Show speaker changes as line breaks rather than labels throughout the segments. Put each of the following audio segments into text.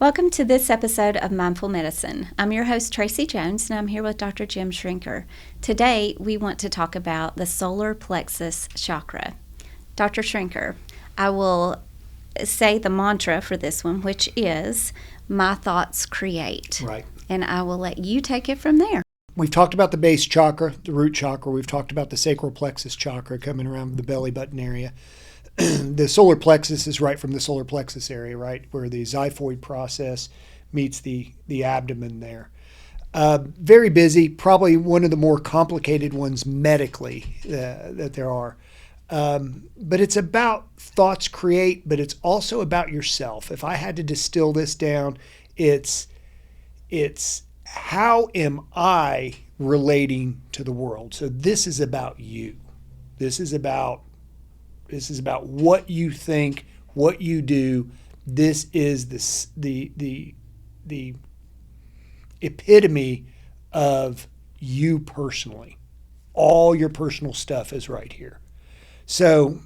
Welcome to this episode of Mindful Medicine. I'm your host, Tracie Jones, and I'm here with Dr. Jim Schrenker. Today, we want to talk about the solar plexus chakra. Dr. Schrenker, I will say the mantra for this one, which is, my thoughts create.
Right.
And I will let you take it from there.
We've talked about the base chakra, the root chakra. We've talked about the sacral plexus chakra coming around the belly button area. The solar plexus is right from the solar plexus area, right, where the xiphoid process meets the abdomen there. Very busy, probably one of the more complicated ones medically that there are. But it's about thoughts create, but it's also about yourself. If I had to distill this down, it's how am I relating to the world? So this is about you. This is about what you think, what you do. This is the epitome of you personally. All your personal stuff is right here. So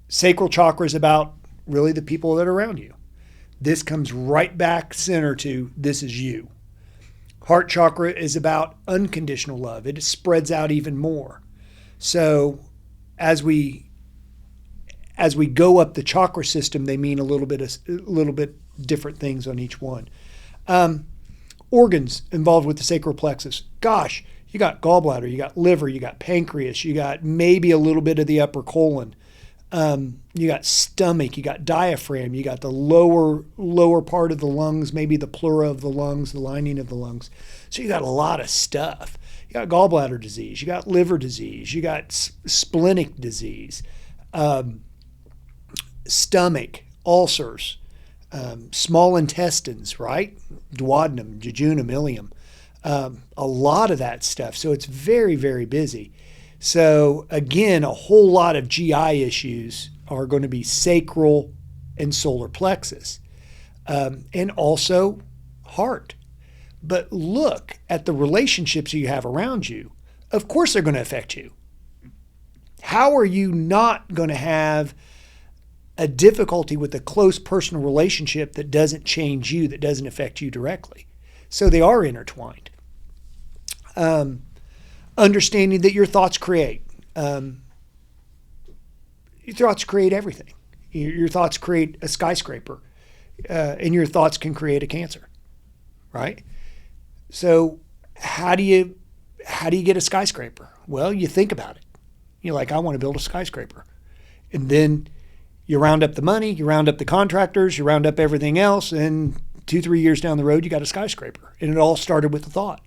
sacral chakra is about really the people that are around you. This comes right back center to this is you. Heart chakra is about unconditional love. It spreads out even more. So as we go up the chakra system, they mean a little bit different things on each one. Organs involved with the sacral plexus. Gosh, you got gallbladder, you got liver, you got pancreas, you got maybe a little bit of the upper colon. You got stomach, you got diaphragm, you got the lower part of the lungs, maybe the pleura of the lungs, the lining of the lungs. So you got a lot of stuff. You got gallbladder disease, you got liver disease, you got splenic disease. Stomach, ulcers, small intestines, right? Duodenum, jejunum, ileum, a lot of that stuff. So it's very, very busy. So again, a whole lot of GI issues are going to be sacral and solar plexus, and also heart. But look at the relationships you have around you. Of course they're going to affect you. How are you not going to have a difficulty with a close personal relationship that doesn't change you, that doesn't affect you directly? So they are intertwined. Understanding that your thoughts create. Your thoughts create everything. Your thoughts create a skyscraper, and your thoughts can create a cancer, right? So how do you get a skyscraper? Well, you think about it. You're like, I want to build a skyscraper. And then you round up the money, you round up the contractors, you round up everything else, and 2-3 years down the road, you got a skyscraper. And it all started with a thought.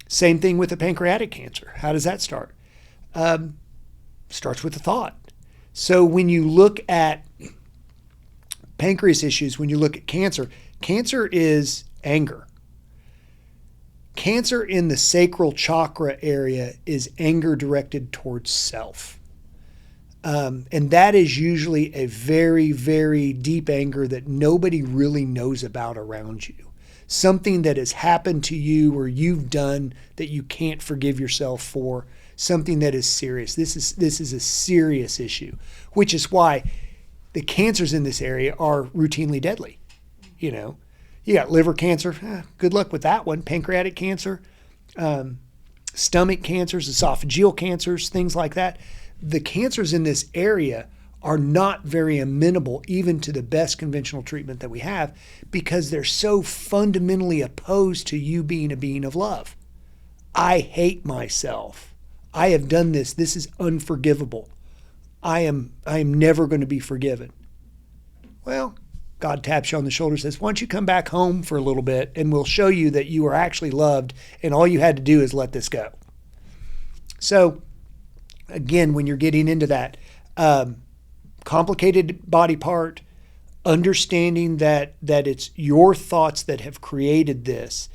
Same thing with a pancreatic cancer. How does that start? Starts with a thought. So when you look at pancreas issues, when you look at cancer, cancer is anger. Cancer in the sacral chakra area is anger directed towards self. And that is usually a very, very deep anger that nobody really knows about around you. Something that has happened to you or you've done that you can't forgive yourself for. Something that is serious. This is a serious issue, which is why the cancers in this area are routinely deadly. You know, you got liver cancer. Good luck with that one. Pancreatic cancer, stomach cancers, esophageal cancers, things like that. The cancers in this area are not very amenable even to the best conventional treatment that we have because they're so fundamentally opposed to you being a being of love. I hate myself. I have done this. This is unforgivable. I am never going to be forgiven. Well, God taps you on the shoulder and says, why don't you come back home for a little bit and we'll show you that you are actually loved and all you had to do is let this go. So again, when you're getting into that complicated body part, understanding that it's your thoughts that have created this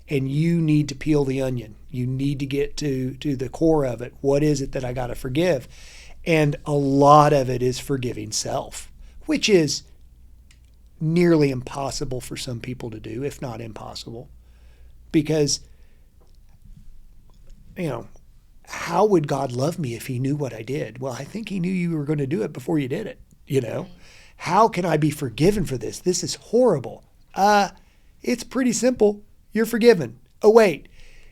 and you need to peel the onion. You need to get to the core of it. What is it that I got to forgive? And a lot of it is forgiving self, which is nearly impossible for some people to do, if not impossible. Because, you know, how would God love me if he knew what I did? Well, I think he knew you were going to do it before you did it, you know. How can I be forgiven for this? This is horrible. It's pretty simple. You're forgiven. Oh, wait.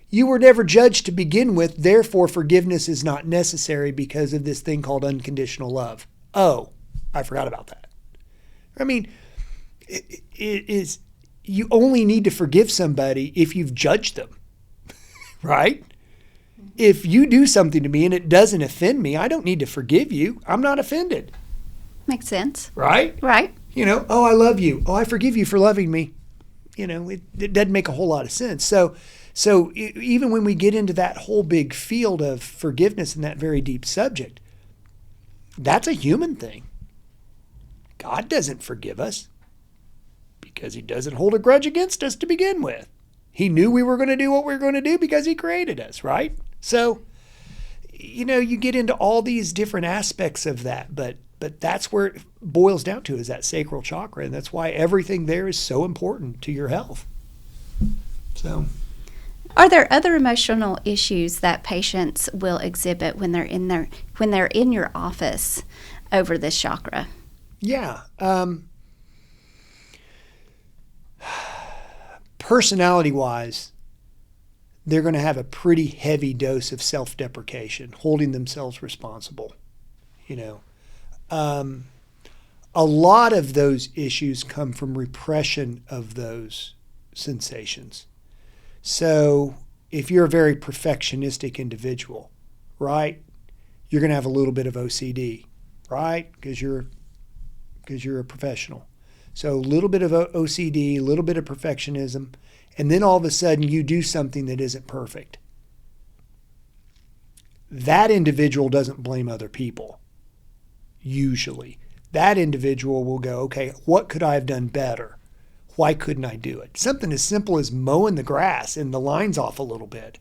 You were never judged to begin with. Therefore, forgiveness is not necessary because of this thing called unconditional love. Oh, I forgot about that. I mean, it is, you only need to forgive somebody if you've judged them, right? If you do something to me and it doesn't offend me, I don't need to forgive you. I'm not offended.
Makes sense.
Right?
Right.
Oh, I love you. Oh, I forgive you for loving me. It doesn't make a whole lot of sense. So even when we get into that whole big field of forgiveness and that very deep subject, that's a human thing. God doesn't forgive us because he doesn't hold a grudge against us to begin with. He knew we were going to do what we were going to do because he created us, right? So, you get into all these different aspects of that, but that's where it boils down to, is that sacral chakra, and that's why everything there is so important to your health. So,
are there other emotional issues that patients will exhibit when they're in your office over this chakra?
Yeah. Personality-wise, they're going to have a pretty heavy dose of self-deprecation, holding themselves responsible. A lot of those issues come from repression of those sensations. So if you're a very perfectionistic individual, right, you're going to have a little bit of OCD, right, because you're a professional. So a little bit of OCD, a little bit of perfectionism, and then all of a sudden you do something that isn't perfect. That individual doesn't blame other people, usually. That individual will go, okay, what could I have done better? Why couldn't I do it? Something as simple as mowing the grass and the line's off a little bit.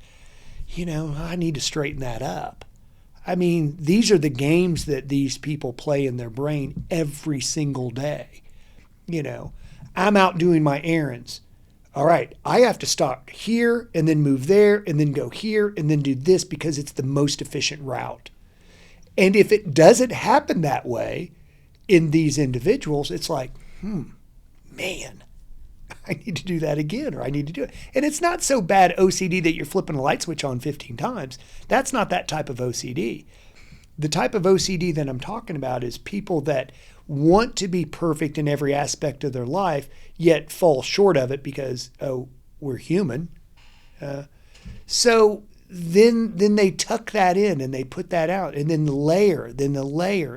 I need to straighten that up. I mean, these are the games that these people play in their brain every single day. I'm out doing my errands. All right, I have to stop here and then move there and then go here and then do this because it's the most efficient route. And if it doesn't happen that way in these individuals, it's like, man, I need to do that again, or I need to do it. And it's not so bad OCD that you're flipping a light switch on 15 times. That's not that type of OCD. The type of OCD that I'm talking about is people that want to be perfect in every aspect of their life, yet fall short of it because, we're human. So then they tuck that in and they put that out, and then the layer and a layer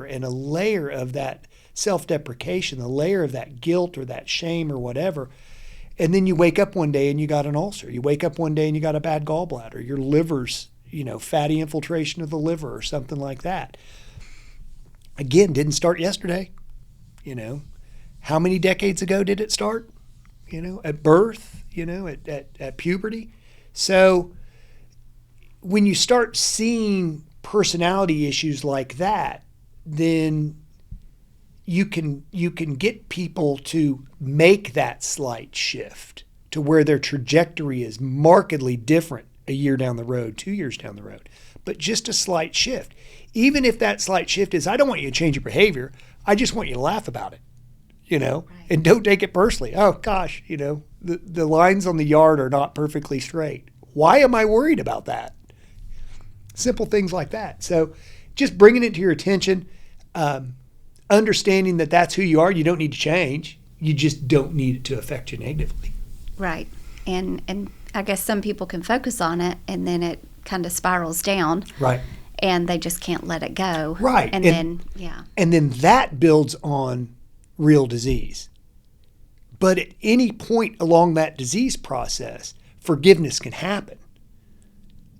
and a layer of that self-deprecation, the layer of that guilt or that shame or whatever. And then you wake up one day and you got an ulcer. You wake up one day and you got a bad gallbladder. Your liver's, fatty infiltration of the liver or something like that. Again, didn't start yesterday. How many decades ago did it start? At birth, at puberty. So when you start seeing personality issues like that, then you can get people to make that slight shift to where their trajectory is markedly different a year down the road, 2 years down the road, but just a slight shift. Even if that slight shift is, I don't want you to change your behavior, I just want you to laugh about it, right. And don't take it personally. Oh gosh, the lines on the yard are not perfectly straight. Why am I worried about that? Simple things like that. So just bringing it to your attention, understanding that that's who you are. You don't need to change. You just don't need it to affect you negatively.
Right. And I guess some people can focus on it and then it kind of spirals down.
Right.
And they just can't let it go.
Right.
And then, yeah.
And then that builds on real disease. But at any point along that disease process, forgiveness can happen.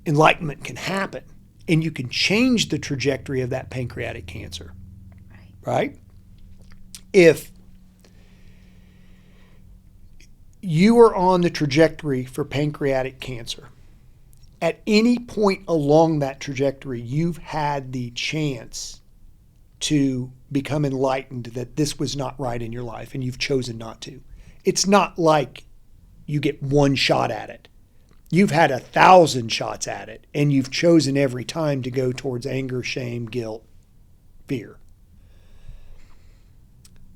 Enlightenment can happen. And you can change the trajectory of that pancreatic cancer. Right? If you are on the trajectory for pancreatic cancer, at any point along that trajectory, you've had the chance to become enlightened that this was not right in your life and you've chosen not to. It's not like you get one shot at it. You've had 1,000 shots at it and you've chosen every time to go towards anger, shame, guilt, fear.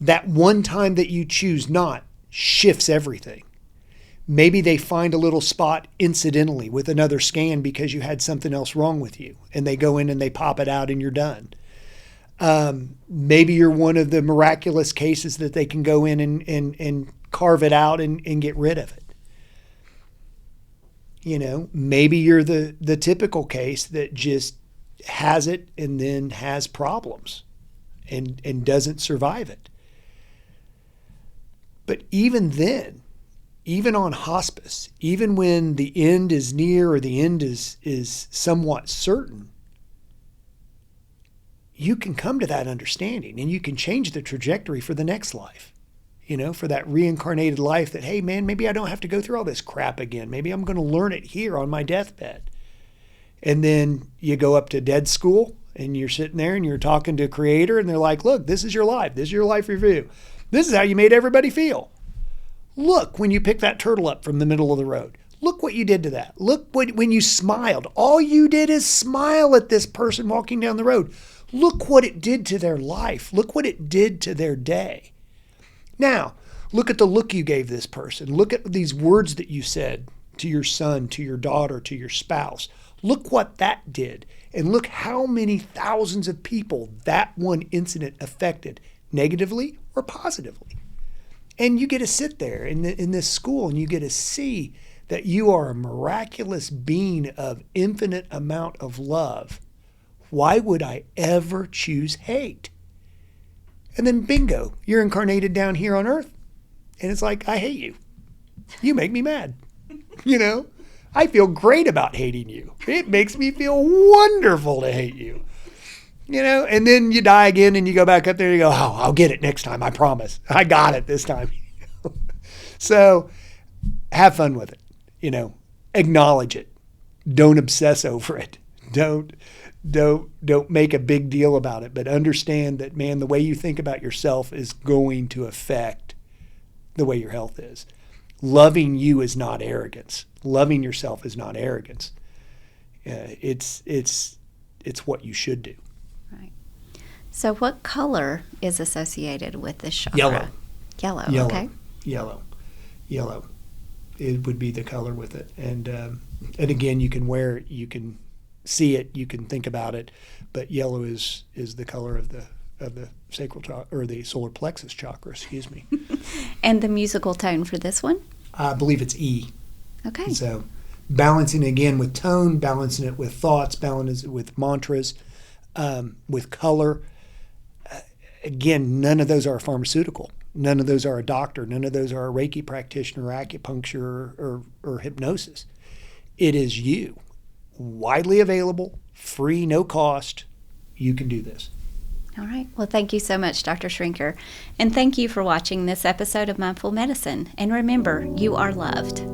That one time that you choose not shifts everything. Maybe they find a little spot incidentally with another scan because you had something else wrong with you, and they go in and they pop it out and you're done. Maybe you're one of the miraculous cases that they can go in and carve it out and get rid of it. You know, maybe you're the typical case that just has it and then has problems and doesn't survive it. But even then, even on hospice, even when the end is near or the end is somewhat certain, you can come to that understanding and you can change the trajectory for the next life, you know, for that reincarnated life that, hey man, maybe I don't have to go through all this crap again. Maybe I'm going to learn it here on my deathbed. And then you go up to dead school and you're sitting there and you're talking to Creator and they're like, look, this is your life. This is your life review. This is how you made everybody feel. Look, when you picked that turtle up from the middle of the road. Look what you did to that. Look when you smiled. All you did is smile at this person walking down the road. Look what it did to their life. Look what it did to their day. Now, look at the look you gave this person. Look at these words that you said to your son, to your daughter, to your spouse. Look what that did. And look how many thousands of people that one incident affected, negatively or positively. And you get to sit there in this school and you get to see that you are a miraculous being of infinite amount of love. Why would I ever choose hate? And then bingo, you're incarnated down here on earth. And it's like, I hate you. You make me mad. You know, I feel great about hating you. It makes me feel wonderful to hate you. You know, and then you die again and you go back up there and you go, oh, I'll get it next time. I promise. I got it this time. So have fun with it. You know, acknowledge it. Don't obsess over it. Don't make a big deal about it, but understand that, man, the way you think about yourself is going to affect the way your health is. Loving you is not arrogance. Loving yourself is not arrogance. It's what you should do.
Right. So what color is associated with this chakra?
Yellow.
Yellow, okay.
Yellow. It would be the color with it. And again, you can wear it, you can see it, you can think about it, but yellow is the color of the sacral chakra, or the solar plexus chakra, excuse me.
And the musical tone for this one?
I believe it's E.
Okay.
So balancing again with tone, balancing it with thoughts, balancing it with mantras, with color. Again, none of those are pharmaceutical. None of those are a doctor. None of those are a Reiki practitioner, acupuncture, or hypnosis. It is you. Widely available, free, no cost. You can do this.
All right. Well, thank you so much, Dr. Schrenker. And thank you for watching this episode of Mindful Medicine. And remember, you are loved.